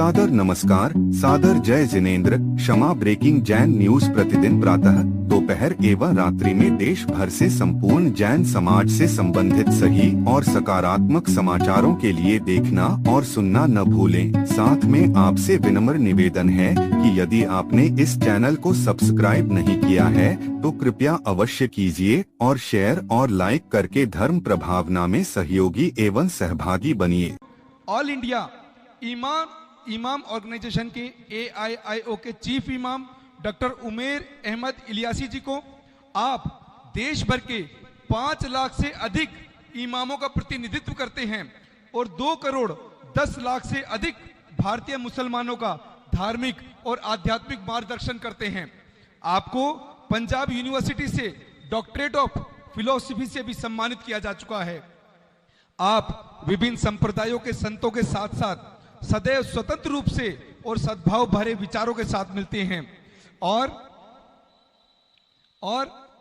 सादर नमस्कार, सादर जय जिनेंद्र। क्षमा ब्रेकिंग जैन न्यूज प्रतिदिन प्रातः, दोपहर एवं रात्रि में देश भर से संपूर्ण जैन समाज से संबंधित सही और सकारात्मक समाचारों के लिए देखना और सुनना न भूलें। साथ में आपसे विनम्र निवेदन है कि यदि आपने इस चैनल को सब्सक्राइब नहीं किया है तो कृपया अवश्य कीजिए और शेयर और लाइक करके धर्म प्रभावना में सहयोगी एवं सहभागी बनिए। ऑल इंडिया इमाम ऑर्गेनाइजेशन के AIIO के चीफ इमाम डॉक्टर उमेर अहमद इलियासी जी को आप देश भर के 5 लाख से अधिक इमामों का प्रतिनिधित्व करते हैं और 2 करोड़ 10 लाख से अधिक भारतीय मुसलमानों का धार्मिक और आध्यात्मिक मार्गदर्शन करते हैं। आपको पंजाब यूनिवर्सिटी से डॉक्टरेट ऑफ फिलोसफी से भी सम्मानित किया जा चुका है। आप विभिन्न संप्रदायों के संतों के साथ साथ सदैव स्वतंत्र रूप से और सद्भाव भरे विचारों के साथ मिलते हैं और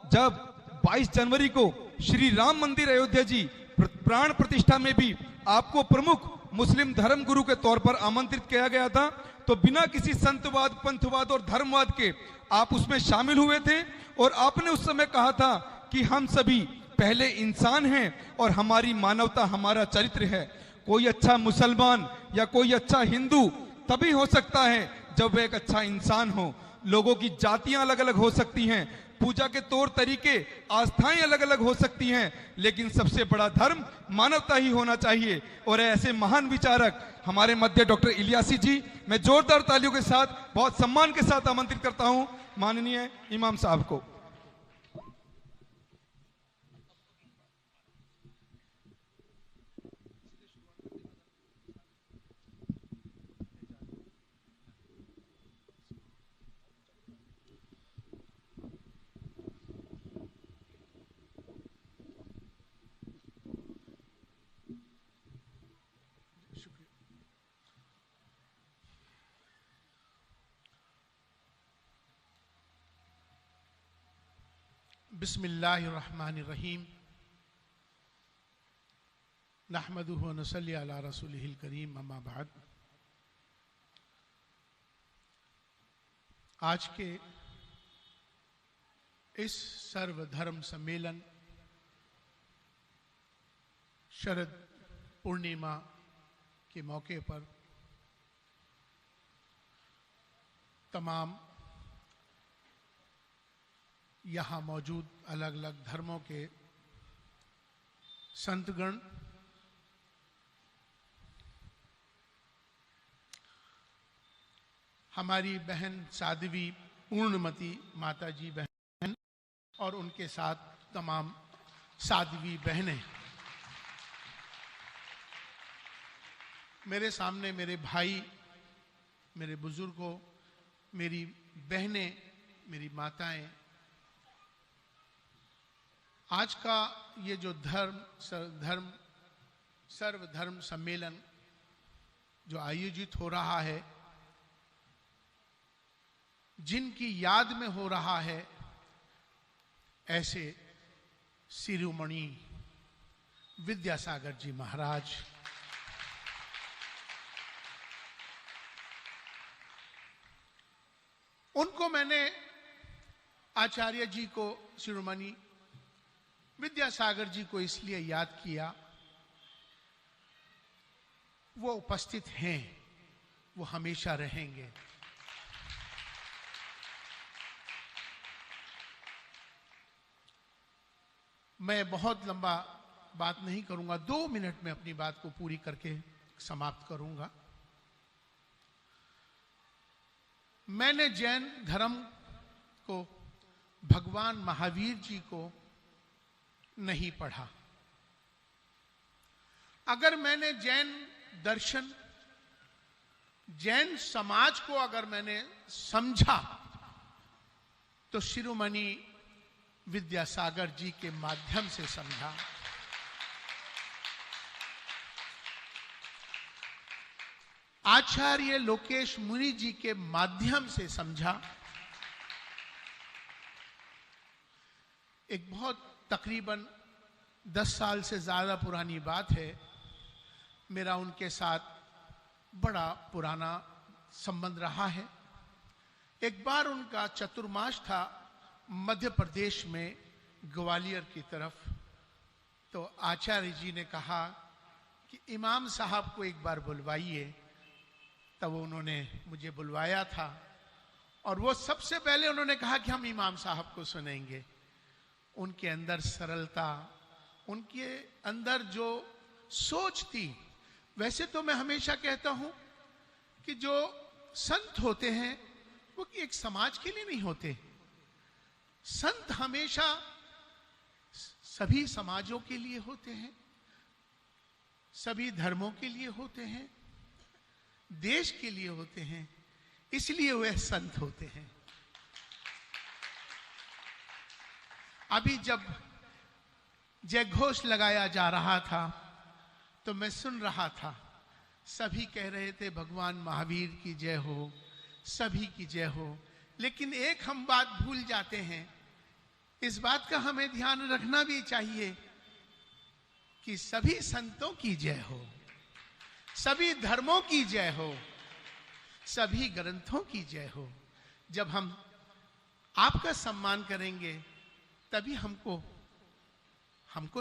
जब 22 जनवरी को श्री राम मंदिर अयोध्या जी प्राण प्रतिष्ठा में भी आपको प्रमुख मुस्लिम धर्म गुरु के तौर पर आमंत्रित किया गया था, तो बिना किसी संतवाद, पंथवाद और धर्मवाद के आप उसमें शामिल हुए थे और आपने उस समय कहा था कि हम सभी पहले इंसान हैं और हमारी मानवता हमारा चरित्र है। कोई अच्छा मुसलमान या कोई अच्छा हिंदू तभी हो सकता है जब वह एक अच्छा इंसान हो। लोगों की जातियां अलग अलग हो सकती हैं, पूजा के तौर तरीके, आस्थाएं अलग अलग हो सकती हैं, लेकिन सबसे बड़ा धर्म मानवता ही होना चाहिए। और ऐसे महान विचारक हमारे मध्य डॉक्टर इलियासी जी, मैं जोरदार तालियों के साथ बहुत सम्मान के साथ आमंत्रित करता हूं माननीय इमाम साहब को। बिस्मिल्लाहिर्रहमानिर्रहीम। नहमदुहु व नसल्ली अला रसूलिहिल करीम, अम्मा बाद। आज के इस सर्वधर्म सम्मेलन शरद पूर्णिमा के मौके पर तमाम यहाँ मौजूद अलग अलग धर्मों के संतगण, हमारी बहन साध्वी पूर्णमती माता जी बहन और उनके साथ तमाम साध्वी बहनें, मेरे सामने मेरे भाई, मेरे बुजुर्गों, मेरी बहनें, मेरी माताएं, आज का ये जो सर्वधर्म सम्मेलन जो आयोजित हो रहा है, जिनकी याद में हो रहा है, ऐसे शिरोमणि विद्यासागर जी महाराज, उनको मैंने आचार्य जी को, शिरोमणि विद्यासागर जी को इसलिए याद किया, वो उपस्थित हैं, वो हमेशा रहेंगे। मैं बहुत लंबा बात नहीं करूंगा, 2 मिनट में अपनी बात को पूरी करके समाप्त करूंगा। मैंने जैन धर्म को, भगवान महावीर जी को नहीं पढ़ा। अगर मैंने जैन दर्शन, जैन समाज को अगर मैंने समझा तो शिरोमणि विद्यासागर जी के माध्यम से समझा। आचार्य लोकेश मुनि जी के माध्यम से समझा। एक बहुत तकरीबन 10 साल से ज्यादा पुरानी बात है, मेरा उनके साथ बड़ा पुराना संबंध रहा है। एक बार उनका चतुर्मास था मध्य प्रदेश में ग्वालियर की तरफ, तो आचार्य जी ने कहा कि इमाम साहब को एक बार बुलवाइए। तब उन्होंने मुझे बुलवाया था और वो सबसे पहले उन्होंने कहा कि हम इमाम साहब को सुनेंगे। उनके अंदर सरलता, उनके अंदर जो सोच थी, वैसे तो मैं हमेशा कहता हूं कि जो संत होते हैं वो एक समाज के लिए नहीं होते। संत हमेशा सभी समाजों के लिए होते हैं, सभी धर्मों के लिए होते हैं, देश के लिए होते हैं, इसलिए वे संत होते हैं। अभी जब जयघोष लगाया जा रहा था तो मैं सुन रहा था, सभी कह रहे थे भगवान महावीर की जय हो, सभी की जय हो, लेकिन एक हम बात भूल जाते हैं। इस बात का हमें ध्यान रखना भी चाहिए कि सभी संतों की जय हो, सभी धर्मों की जय हो, सभी ग्रंथों की जय हो। जब हम आपका सम्मान करेंगे तभी हमको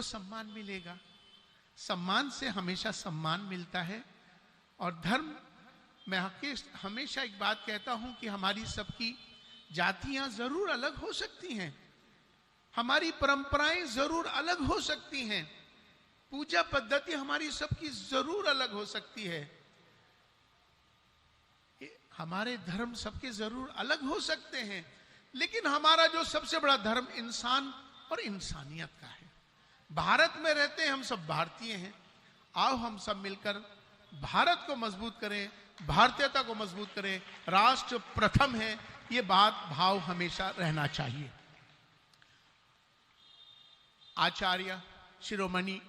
सम्मान मिलेगा। सम्मान से हमेशा सम्मान मिलता है। और धर्म, मैं हमेशा एक बात कहता हूं कि हमारी सबकी जातियां जरूर अलग हो सकती हैं, हमारी परंपराएं जरूर अलग हो सकती हैं, पूजा पद्धति हमारी सबकी जरूर अलग हो सकती है, हमारे धर्म सबके जरूर अलग हो सकते हैं, लेकिन हमारा जो सबसे बड़ा धर्म इंसान और इंसानियत का है। भारत में रहते हैं हम सब भारतीय हैं। आओ हम सब मिलकर भारत को मजबूत करें, भारतीयता को मजबूत करें। राष्ट्र प्रथम है, ये बात भाव हमेशा रहना चाहिए। आचार्य शिरोमणि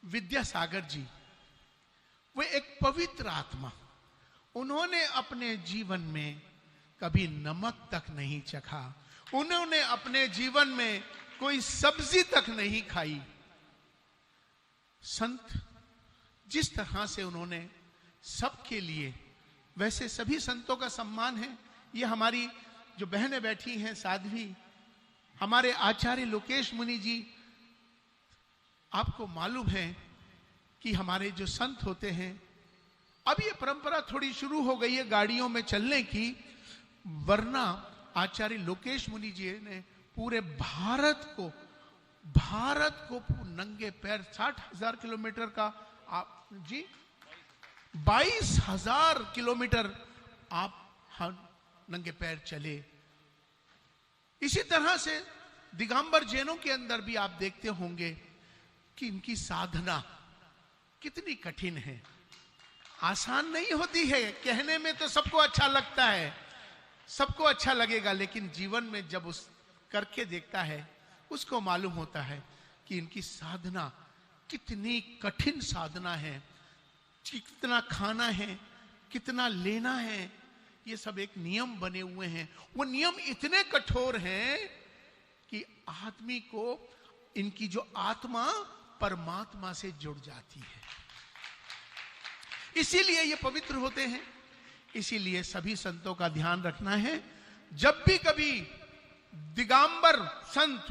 विद्यासागर जी, वे एक पवित्र आत्मा, उन्होंने अपने जीवन में कभी नमक तक नहीं चखा, उन्होंने अपने जीवन में कोई सब्जी तक नहीं खाई। संत जिस तरह से उन्होंने सबके लिए, वैसे सभी संतों का सम्मान है। ये हमारी जो बहनें बैठी हैं साध्वी, हमारे आचार्य लोकेश मुनि जी, आपको मालूम है कि हमारे जो संत होते हैं, अब ये परंपरा थोड़ी शुरू हो गई है गाड़ियों में चलने की, वरना आचार्य लोकेश मुनि जी ने पूरे भारत को नंगे पैर 60,000 किलोमीटर का आप जी 22,000 किलोमीटर आप नंगे पैर चले। इसी तरह से दिगंबर जैनों के अंदर भी आप देखते होंगे कि इनकी साधना कितनी कठिन है, आसान नहीं होती है। कहने में तो सबको अच्छा लगता है, सबको अच्छा लगेगा, लेकिन जीवन में जब उस करके देखता है उसको मालूम होता है कि इनकी साधना कितनी कठिन साधना है। कितना खाना है, कितना लेना है, ये सब एक नियम बने हुए हैं। वो नियम इतने कठोर हैं कि आदमी को, इनकी जो आत्मा परमात्मा से जुड़ जाती है, इसीलिए ये पवित्र होते हैं। इसीलिए सभी संतों का ध्यान रखना है। जब भी कभी दिगंबर संत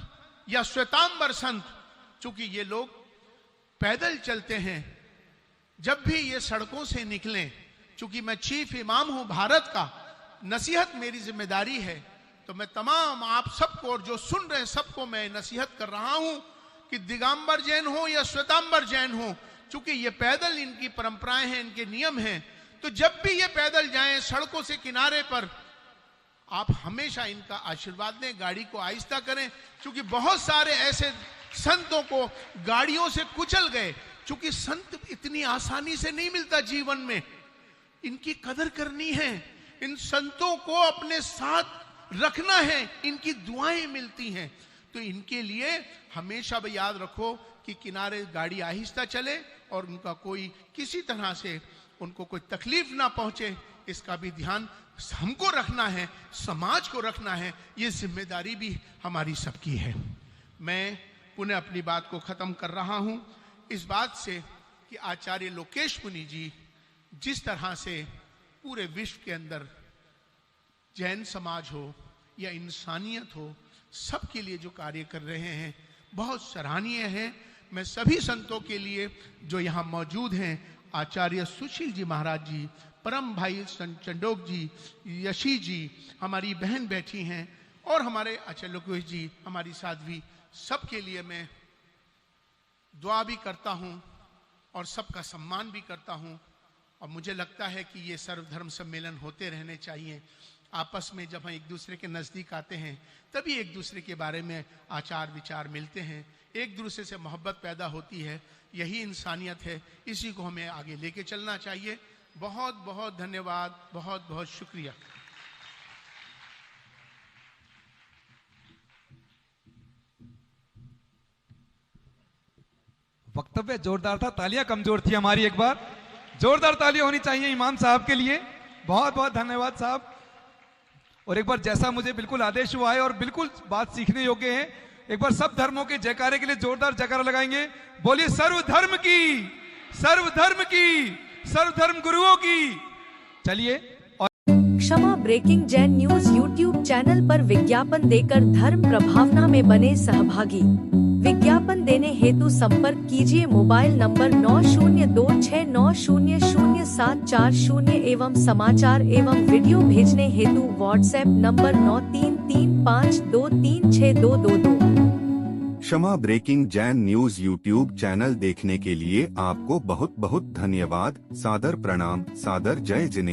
या श्वेतांबर संत, चूंकि ये लोग पैदल चलते हैं, जब भी ये सड़कों से निकलें, चूंकि मैं चीफ इमाम हूं भारत का, नसीहत मेरी जिम्मेदारी है, तो मैं तमाम आप सबको और जो सुन रहे हैं सबको मैं नसीहत कर रहा हूं कि दिगंबर जैन हो या श्वेतांबर जैन हो, चूंकि ये पैदल इनकी परंपराएं हैं, इनके नियम हैं, तो जब भी ये पैदल जाएं सड़कों से किनारे पर, आप हमेशा इनका आशीर्वाद दें, गाड़ी को आहिस्ता करें। क्योंकि बहुत सारे ऐसे संतों को गाड़ियों से कुचल गए। क्योंकि संत इतनी आसानी से नहीं मिलता जीवन में, इनकी कदर करनी है, इन संतों को अपने साथ रखना है, इनकी दुआएं मिलती हैं। तो इनके लिए हमेशा भी याद रखो कि किनारे गाड़ी आहिस्ता चले और उनका कोई किसी तरह से उनको कोई तकलीफ ना पहुंचे, इसका भी ध्यान हमको रखना है, समाज को रखना है। ये जिम्मेदारी भी हमारी सबकी है। मैं पुनः अपनी बात को खत्म कर रहा हूं इस बात से कि आचार्य लोकेश मुनि जी जिस तरह से पूरे विश्व के अंदर जैन समाज हो या इंसानियत हो, सबके लिए जो कार्य कर रहे हैं बहुत सराहनीय है। मैं सभी संतों के लिए जो यहाँ मौजूद हैं, आचार्य सुशील जी महाराज जी, परम भाई संत चंडोक जी, यशी जी, हमारी बहन बैठी हैं, और हमारे आचार्य लोकेश जी, हमारी साध्वी, सबके लिए मैं दुआ भी करता हूँ और सबका सम्मान भी करता हूँ। और मुझे लगता है कि ये सर्वधर्म सम्मेलन होते रहने चाहिए। आपस में जब हम एक दूसरे के नज़दीक आते हैं तभी एक दूसरे के बारे में आचार विचार मिलते हैं, एक दूसरे से मोहब्बत पैदा होती है। यही इंसानियत है, इसी को हमें आगे लेके चलना चाहिए। बहुत बहुत धन्यवाद, बहुत बहुत शुक्रिया। वक्तव्य जोरदार था, तालियां कमजोर थी हमारी। एक बार जोरदार तालियां होनी चाहिए इमाम साहब के लिए। बहुत बहुत धन्यवाद साहब। और एक बार जैसा मुझे बिल्कुल आदेश हुआ है और बिल्कुल बात सीखने योग्य है, एक बार सब धर्मों के जयकारे के लिए जोरदार जयकारा लगाएंगे। बोलिए सर्वधर्म की, सर्वधर्म की, सर्वधर्म गुरुओं की। चलिए। Kshama breaking Jain news YouTube channel पर विज्ञापन देकर धर्म प्रभावना में बने सहभागी। विज्ञापन देने हेतु संपर्क कीजिए मोबाइल नंबर 9026900740 एवं समाचार एवं वीडियो भेजने हेतु WhatsApp number 9335236222। Kshama breaking Jain news YouTube channel देखने के लिए आपको बहुत बहुत धन्यवाद। सादर प्रणाम, सादर जय जिनेंद्र।